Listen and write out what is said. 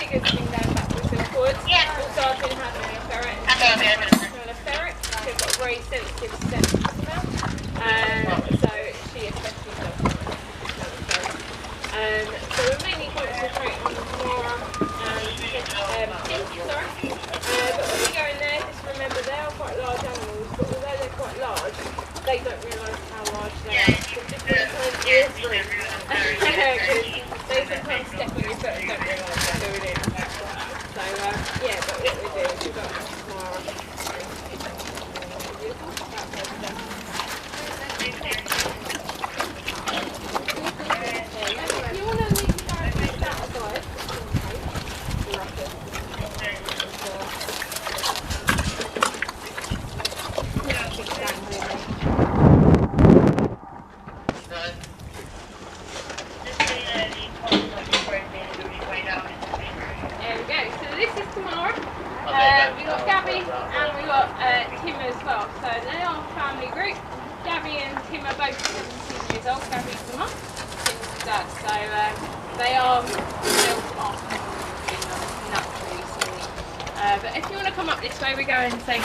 really good thing going backwards and forwards. Also, I've been having a ferret and a ferret. She's got a very sensitive sense of smell. So she especially does. So we're mainly concentrating on more pink, sorry. But when we go in there, just remember they are quite large animals, but although they're quite large, they don't realise how large they are. So just sometimes ears through. They sometimes step on your foot and don't realise they're doing it. So yeah, but what we do is we've got more. We've got Gabby and we've got Tim as well. So they are a family group. Gabby and Tim are both 17 years old. Gabby's the mum, Tim's the dad. So they are built off naturally. But if you want to come up this way, we go and say